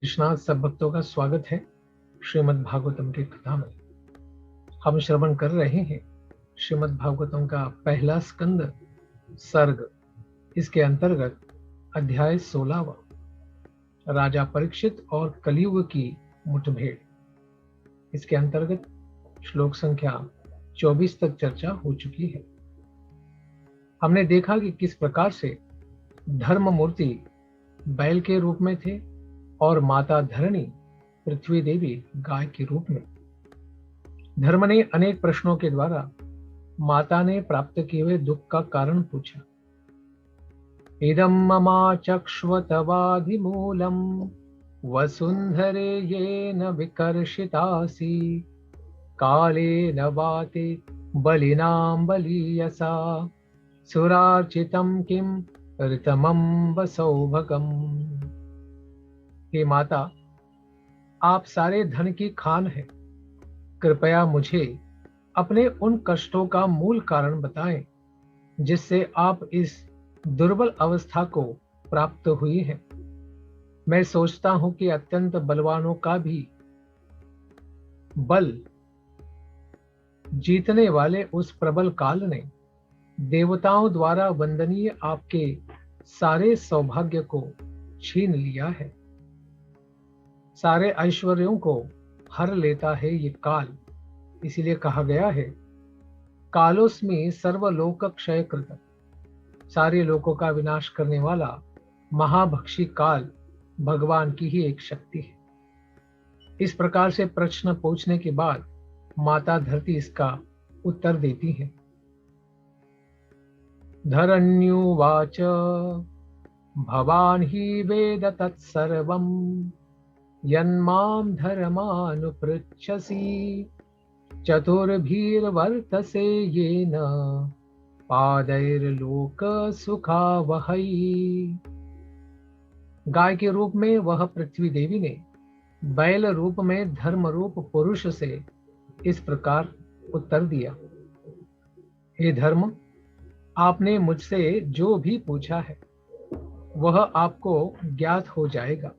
कृष्णा, सब भक्तों का स्वागत है श्रीमद् भागवतम की कथा में। हम श्रवण कर रहे हैं श्रीमद् भागवतम का पहला स्कंद सर्ग। इसके अंतर्गत अध्याय 16वां, राजा परीक्षित और कलियुग की मुठभेड़। इसके अंतर्गत श्लोक संख्या 24 तक चर्चा हो चुकी है। हमने देखा कि किस प्रकार से धर्म मूर्ति बैल के रूप में थे और माता धरणी पृथ्वी देवी गाय के रूप में। धर्म ने अनेक प्रश्नों के द्वारा माता ने प्राप्त किए हुए दुख का कारण पूछा। इदं ममाचक्ष्वतवाधिमूलम् वसुंधरे येन विकर्षितासि कालेन वाते बलिनां बलीयसा सुरार्चितं किं ऋतमं वसौभगम्। हे माता, आप सारे धन की खान है। कृपया मुझे अपने उन कष्टों का मूल कारण बताएं जिससे आप इस दुर्बल अवस्था को प्राप्त हुई है। मैं सोचता हूं कि अत्यंत बलवानों का भी बल जीतने वाले उस प्रबल काल ने देवताओं द्वारा वंदनीय आपके सारे सौभाग्य को छीन लिया है। सारे ऐश्वर्यों को हर लेता है ये काल। इसीलिए कहा गया है, कालोस्मि सर्वलोक क्षय कृत। सारे लोकों का विनाश करने वाला महाभक्षी काल भगवान की ही एक शक्ति है। इस प्रकार से प्रश्न पूछने के बाद माता धरती इसका उत्तर देती है। धरण्युवाच भवान ही वेद तत्सर्वम् यन्मां धर्मानुपृच्छसि चतुर्भिर्वर्तसे येन पादैर्लोक सुखावहै। गाय के रूप में वह पृथ्वी देवी ने बैल रूप में धर्म रूप पुरुष से इस प्रकार उत्तर दिया। हे धर्म, आपने मुझसे जो भी पूछा है वह आपको ज्ञात हो जाएगा।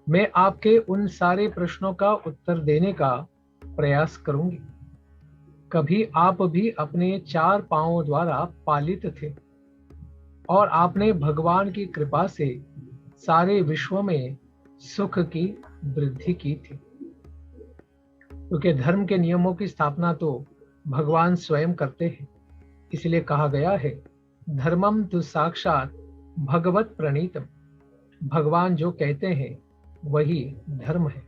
मैं आपके उन सारे प्रश्नों का उत्तर देने का प्रयास करूंगी। कभी आप भी अपने 4 पांवों द्वारा पालित थे और आपने भगवान की कृपा से सारे विश्व में सुख की वृद्धि की थी, क्योंकि धर्म के नियमों की स्थापना तो भगवान स्वयं करते हैं। इसलिए कहा गया है, धर्मम तु साक्षात भगवत प्रणीतम। भगवान जो कहते हैं वही धर्म है।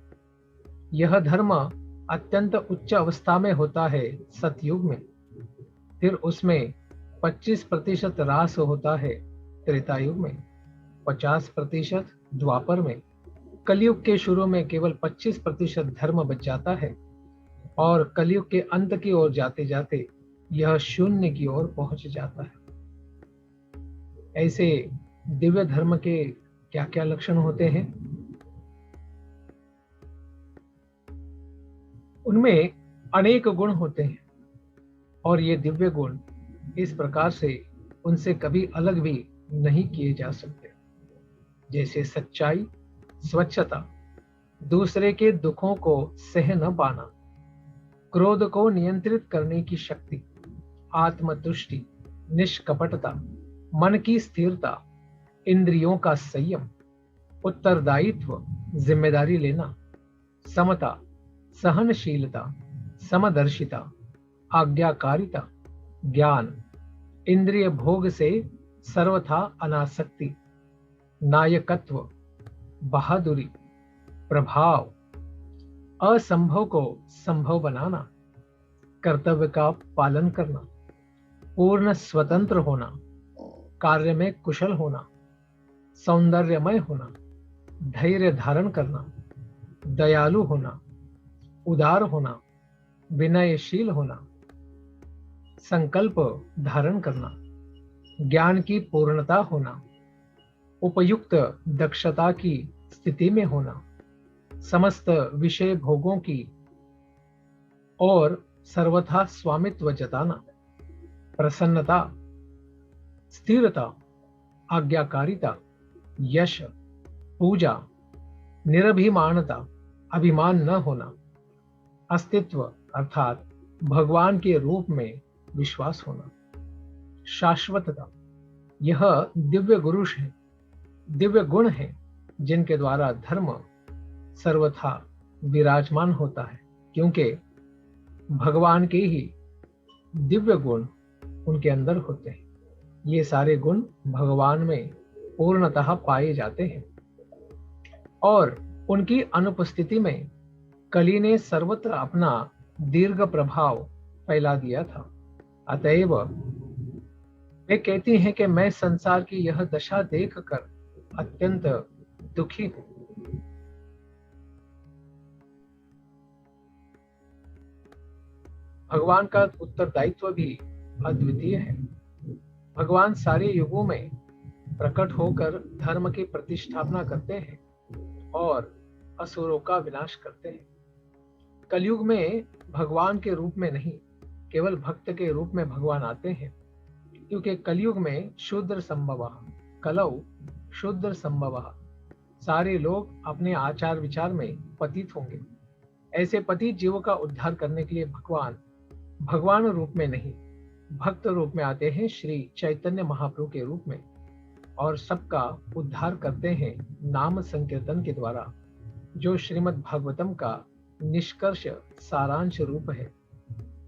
यह धर्म अत्यंत उच्च अवस्था में होता है सतयुग में, फिर उसमें 25% ह्रास होता है त्रेता युग में, 50% द्वापर में, कलयुग के शुरू में केवल 25% धर्म बच जाता है और कलयुग के अंत की ओर जाते जाते यह शून्य की ओर पहुंच जाता है। ऐसे दिव्य धर्म के क्या क्या लक्षण होते हैं? उनमें अनेक गुण होते हैं और ये दिव्य गुण इस प्रकार से उनसे कभी अलग भी नहीं किए जा सकते, जैसे सच्चाई, स्वच्छता, दूसरे के दुखों को सह न पाना, क्रोध को नियंत्रित करने की शक्ति, आत्मतुष्टि, निष्कपटता, मन की स्थिरता, इंद्रियों का संयम, उत्तरदायित्व, जिम्मेदारी लेना, समता, सहनशीलता, समदर्शिता, आज्ञाकारिता, ज्ञान, इंद्रिय भोग से सर्वथा अनासक्ति, नायकत्व, बहादुरी, प्रभाव, असंभव को संभव बनाना, कर्तव्य का पालन करना, पूर्ण स्वतंत्र होना, कार्य में कुशल होना, सौंदर्यमय होना, धैर्य धारण करना, दयालु होना, उदार होना, विनयशील होना, संकल्प धारण करना, ज्ञान की पूर्णता होना, उपयुक्त दक्षता की स्थिति में होना, समस्त विषय भोगों की और सर्वथा स्वामित्व जताना, प्रसन्नता, स्थिरता, आज्ञाकारिता, यश, पूजा, निरभिमानता, अभिमान न होना, अस्तित्व अर्थात भगवान के रूप में विश्वास होना, शाश्वतता, यह दिव्य गुरुष है, दिव्य गुण है जिनके द्वारा धर्म सर्वथा विराजमान होता है, क्योंकि भगवान के ही दिव्य गुण उनके अंदर होते हैं। ये सारे गुण भगवान में पूर्णतः पाए जाते हैं और उनकी अनुपस्थिति में कली ने सर्वत्र अपना दीर्घ प्रभाव फैला दिया था। अतएव वे कहती हैं कि मैं संसार की यह दशा देखकर अत्यंत दुखी हूं। भगवान का उत्तरदायित्व भी अद्वितीय है। भगवान सारे युगों में प्रकट होकर धर्म की प्रतिष्ठापना करते हैं और असुरों का विनाश करते हैं। कलयुग में भगवान के रूप में नहीं, केवल भक्त के रूप में भगवान आते हैं, क्योंकि कलयुग में शूद्र संभवः, कलौ शूद्र संभवः, सारे लोग अपने आचार विचार में पतित होंगे। ऐसे पतित जीवों का उद्धार करने के लिए भगवान रूप में नहीं, भक्त रूप में आते हैं, श्री चैतन्य महाप्रभु के रूप में, और सबका उद्धार करते हैं नाम संकीर्तन के द्वारा, जो श्रीमद् भागवतम का निष्कर्ष सारांश रूप है।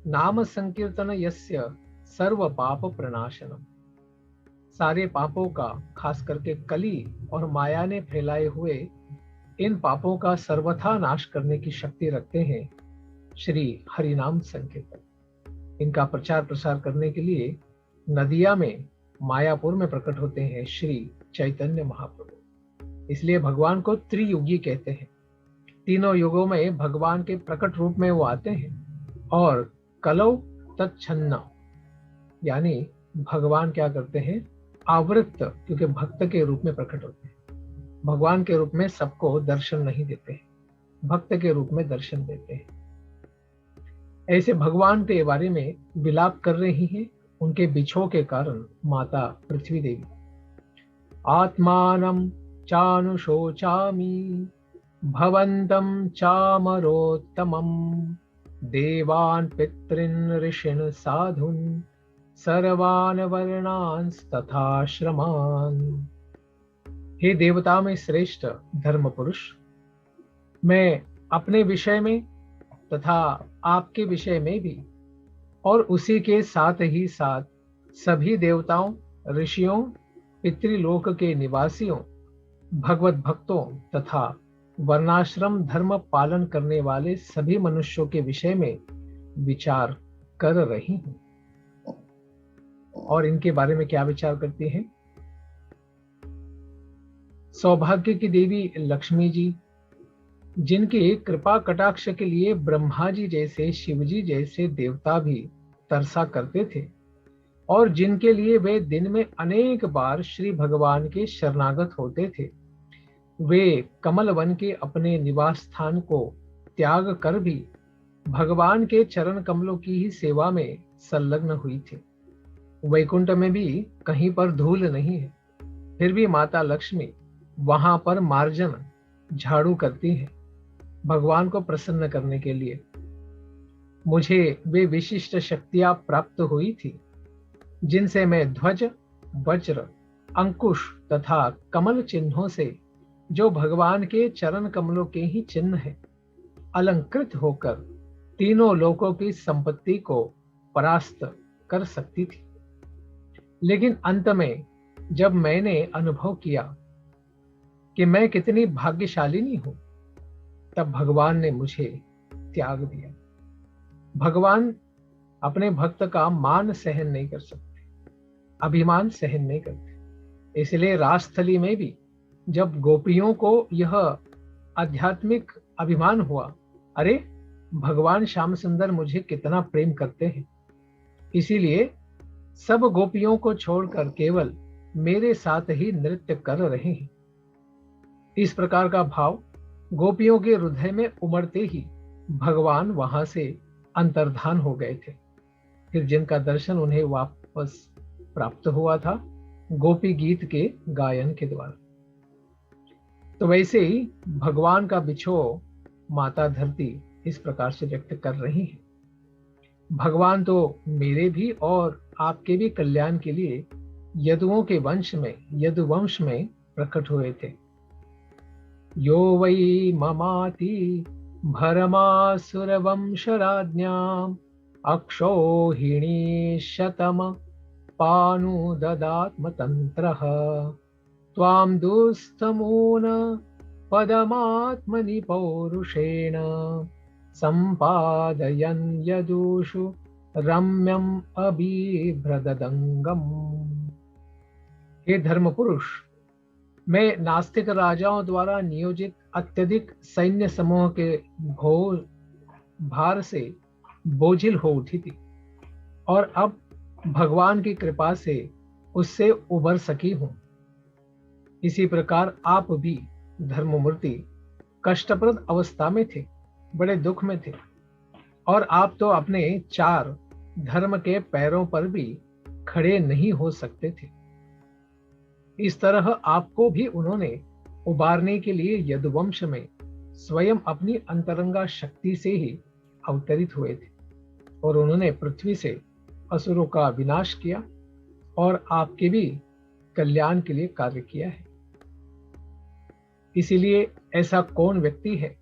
नाम संकीर्तन यस्य सर्व पाप प्रणाशनम, सारे पापों का, खास करके कली और माया ने फैलाए हुए इन पापों का सर्वथा नाश करने की शक्ति रखते हैं श्री हरिनाम संकीर्तन। इनका प्रचार प्रसार करने के लिए नदिया में, मायापुर में प्रकट होते हैं श्री चैतन्य महाप्रभु। इसलिए भगवान को त्रियुगी कहते हैं। तीनों युगों में भगवान के प्रकट रूप में वो आते हैं और कलौ तच्छन्ना, यानी भगवान क्या करते हैं, आवृत्त, क्योंकि भक्त के रूप में प्रकट होते हैं। भगवान के रूप में सबको दर्शन नहीं देते हैं, भक्त के रूप में दर्शन देते हैं। ऐसे भगवान के बारे में विलाप कर रही हैं उनके बिछोह के कारण माता पृथ्वी देवी। आत्मानं चानुशोचामि भवन्तं चामरोत्तमं देवान् पितॄन् ऋषीन् साधून् सर्वान् वर्णांस्तथाश्रमान्। हे देवता में श्रेष्ठ धर्म पुरुष, मैं अपने विषय में तथा आपके विषय में भी, और उसी के साथ ही साथ सभी देवताओं, ऋषियों, पितृलोक के निवासियों, भगवत भक्तों तथा वर्णाश्रम धर्म पालन करने वाले सभी मनुष्यों के विषय में विचार कर रही हूं। और इनके बारे में क्या विचार करती हैं? सौभाग्य की देवी लक्ष्मी जी, जिनके कृपा कटाक्ष के लिए ब्रह्मा जी जैसे, शिव जी जैसे देवता भी तरसा करते थे, और जिनके लिए वे दिन में अनेक बार श्री भगवान के शरणागत होते थे, वे कमल वन के अपने निवास स्थान को त्याग कर भी भगवान के चरण कमलों की ही सेवा में संलग्न हुई थी। वैकुंठ में भी कहीं पर धूल नहीं है, फिर भी माता लक्ष्मी वहां पर मार्जन, झाड़ू करती हैं भगवान को प्रसन्न करने के लिए। मुझे वे विशिष्ट शक्तियां प्राप्त हुई थी जिनसे मैं ध्वज, वज्र, अंकुश तथा कमल चिन्हों से, जो भगवान के चरण कमलों के ही चिन्ह हैं, अलंकृत होकर तीनों लोकों की संपत्ति को परास्त कर सकती थी। लेकिन अंत में जब मैंने अनुभव किया कि मैं कितनी भाग्यशालिनी हूं, तब भगवान ने मुझे त्याग दिया। भगवान अपने भक्त का मान सहन नहीं कर सकते, अभिमान सहन नहीं करते। इसलिए रासस्थली में भी जब गोपियों को यह आध्यात्मिक अभिमान हुआ, अरे भगवान श्याम सुंदर मुझे कितना प्रेम करते हैं, इसीलिए सब गोपियों को छोड़कर केवल मेरे साथ ही नृत्य कर रहे हैं, इस प्रकार का भाव गोपियों के हृदय में उमड़ते ही भगवान वहां से अंतर्धान हो गए थे। फिर जिनका दर्शन उन्हें वापस प्राप्त हुआ था गोपी गीत के गायन के द्वारा। तो वैसे ही भगवान का बिछोह माता धरती इस प्रकार से व्यक्त कर रही है। भगवान तो मेरे भी और आपके भी कल्याण के लिए यदुवंश में प्रकट हुए थे। यो वै ममाति भरमासुरवंशराज्ञाम् अक्षौहिणी शतम पानुददात्मतन्त्रः त्वां दुस्तमून पदमात्मनि पौरुषेण संपादयन् यदुषु रम्यम् अभिभ्रददंगम्। हे धर्म पुरुष, मैं नास्तिक राजाओं द्वारा नियोजित अत्यधिक सैन्य समूह के घोर भार से बोझिल हो उठी थी और अब भगवान की कृपा से उससे उबर सकी हूं। इसी प्रकार आप भी धर्ममूर्ति कष्टप्रद अवस्था में थे, बड़े दुख में थे, और आप तो अपने 4 धर्म के पैरों पर भी खड़े नहीं हो सकते थे। इस तरह आपको भी उन्होंने उबारने के लिए यदुवंश में स्वयं अपनी अंतरंगा शक्ति से ही अवतरित हुए थे और उन्होंने पृथ्वी से असुरों का विनाश किया और आपके भी कल्याण के लिए कार्य किया है। इसीलिए ऐसा कौन व्यक्ति है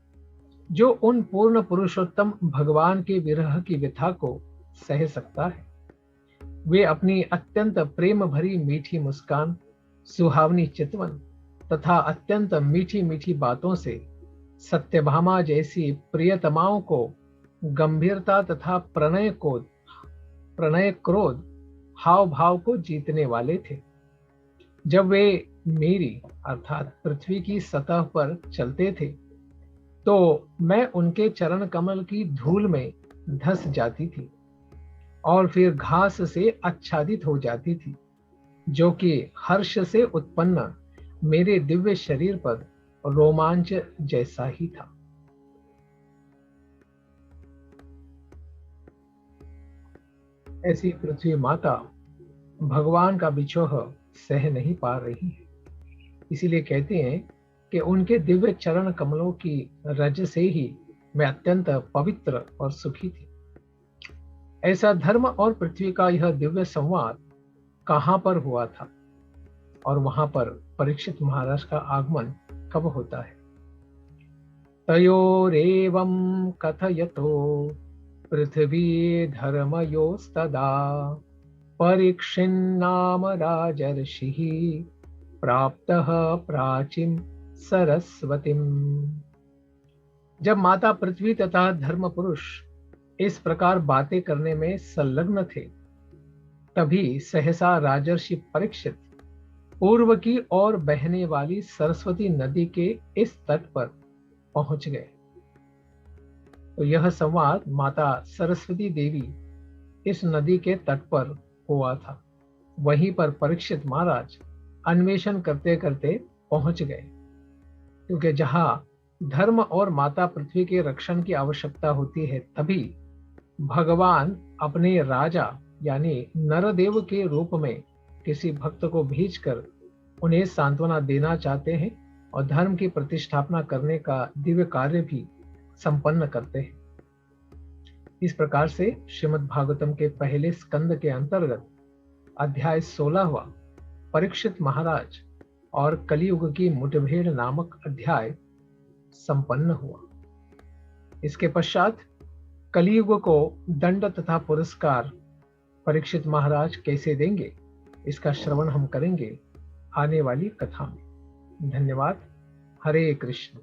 जो उन पूर्ण पुरुषोत्तम भगवान के विरह की व्यथा को सह सकता है। वे अपनी अत्यंत प्रेम भरी मीठी मुस्कान, सुहावनी चितवन तथा अत्यंत मीठी मीठी बातों से सत्यभामा जैसी प्रियतमाओं को गंभीरता तथा प्रणय क्रोध हाव भाव को जीतने वाले थे। जब वे मेरी अर्थात पृथ्वी की सतह पर चलते थे तो मैं उनके चरण कमल की धूल में धंस जाती थी और फिर घास से आच्छादित हो जाती थी, जो कि हर्ष से उत्पन्न मेरे दिव्य शरीर पर रोमांच जैसा ही था। ऐसी पृथ्वी माता भगवान का बिछोह सह नहीं पा रही है। इसीलिए कहते हैं कि उनके दिव्य चरण कमलों की रज से ही मैं अत्यंत पवित्र और सुखी थी। ऐसा धर्म और पृथ्वी का यह दिव्य संवाद कहां पर हुआ था और वहां पर परीक्षित महाराज का आगमन कब होता है? तयोरेवं कथयतो पृथ्वी धर्मयोस्तदा परीक्षिन्नाम राजर्षिः प्राप्तः प्राचीं सरस्वतीं। जब माता पृथ्वी तथा धर्म पुरुष इस प्रकार बातें करने में संलग्न थे, तभी सहसा राजर्षि परीक्षित पूर्व की ओर बहने वाली सरस्वती नदी के इस तट पर पहुंच गए। तो यह संवाद माता सरस्वती देवी इस नदी के तट पर हुआ था। वहीं पर परीक्षित महाराज अन्वेषण करते करते पहुंच गए, क्योंकि जहां धर्म और माता पृथ्वी के रक्षण की आवश्यकता होती है, तभी भगवान अपने राजा यानी नरदेव के रूप में किसी भक्त को भेजकर उन्हें सांत्वना देना चाहते हैं और धर्म की प्रतिष्ठापना करने का दिव्य कार्य भी संपन्न करते हैं। इस प्रकार से श्रीमद् भागवतम के पहले स्कंद के अंतर्गत अध्याय 16वां परीक्षित महाराज और कलियुग की मुठभेड़ नामक अध्याय संपन्न हुआ। इसके पश्चात कलियुग को दंड तथा पुरस्कार परीक्षित महाराज कैसे देंगे, इसका श्रवण हम करेंगे आने वाली कथा में। धन्यवाद। हरे कृष्ण।